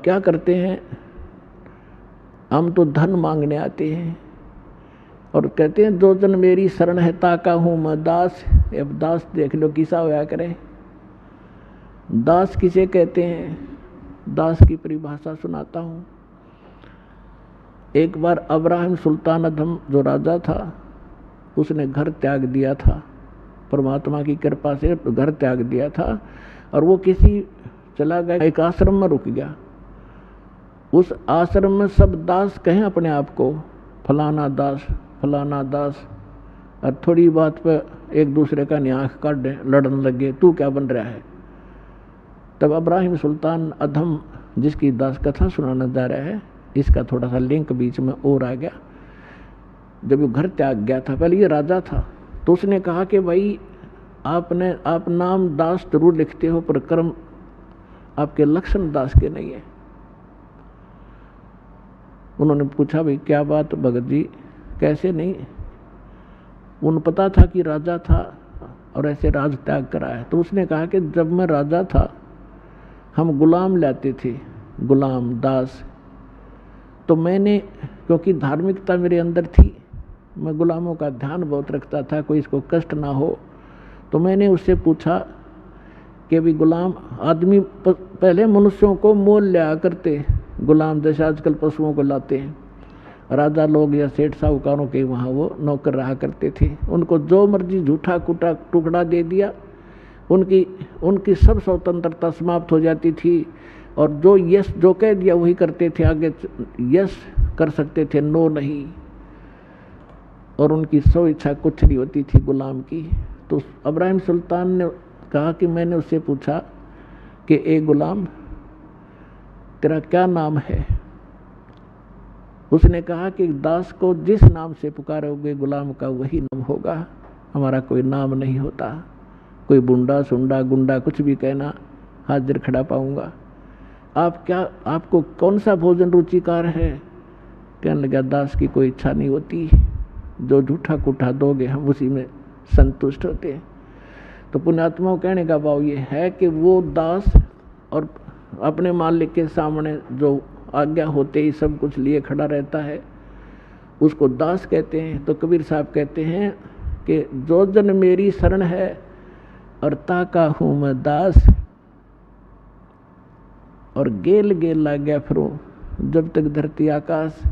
क्या करते हैं, हम तो धन मांगने आते हैं और कहते हैं जो जन मेरी शरण है ताका हूँ मैं दास। अब दास देख लो किसा होया करे। दास किसे कहते हैं, दास की परिभाषा सुनाता हूँ। एक बार अब्राहिम सुल्तान अधम जो राजा था, उसने घर त्याग दिया था, परमात्मा की कृपा से घर त्याग दिया था और वो किसी चला गया, एक आश्रम में रुक गया। उस आश्रम में सब दास कहें अपने आप को, फलाना दास फलाना दास, और थोड़ी बात पर एक दूसरे का न्याख काट दे, लड़ने लगे, तू क्या बन रहा है। तब अब्राहिम सुल्तान अधम जिसकी दास कथा सुनाना जा रहा है, इसका थोड़ा सा लिंक बीच में और आ गया। जब वो घर त्याग गया था, पहले ये राजा था, तो उसने कहा कि भाई आप नाम दास जरूर लिखते हो पर कर्म आपके लक्षण दास के नहीं है। उन्होंने पूछा भाई क्या बात भगत जी, कैसे नहीं। उन्हें पता था कि राजा था और ऐसे राज त्याग कराया। तो उसने कहा कि जब मैं राजा था हम गुलाम लाते थे, गुलाम दास, तो मैंने, क्योंकि धार्मिकता मेरे अंदर थी, मैं गुलामों का ध्यान बहुत रखता था, कोई इसको कष्ट ना हो, तो मैंने उससे पूछा कि भी गुलाम आदमी पहले मनुष्यों को मोल लिया करते, गुलाम जैसे आजकल पशुओं को लाते हैं, राजा लोग या सेठ साहूकारों के वहाँ वो नौकर रहा करते थे, उनको जो मर्जी झूठा कूटा टुकड़ा दे दिया, उनकी सब स्वतंत्रता समाप्त हो जाती थी और जो यस जो कह दिया वही करते थे, आगे यस कर सकते थे, नो नहीं, और उनकी सो इच्छा कुछ नहीं होती थी गुलाम की। तो अब्राहिम सुल्तान ने कहा कि मैंने उससे पूछा कि ए गुलाम तेरा क्या नाम है। उसने कहा कि दास को जिस नाम से पुकारोगे गुलाम का वही नाम होगा, हमारा कोई नाम नहीं होता, कोई बुंडा सुंडा गुंडा कुछ भी कहना हाजिर खड़ा पाऊंगा। आपको कौन सा भोजन रुचिकार है। कहने लगा दास की कोई इच्छा नहीं होती, जो झूठा कूठा दोगे हम उसी में संतुष्ट होते हैं। तो पुण्यात्माओं कहने का भाव ये है कि वो दास और अपने मालिक के सामने जो आज्ञा होते ही सब कुछ लिए खड़ा रहता है, उसको दास कहते हैं। तो कबीर साहब कहते हैं कि जो जन मेरी शरण है और ताका हूँ मैं दास, और गेल गेल ला गया फिरूं जब तक धरती आकाश।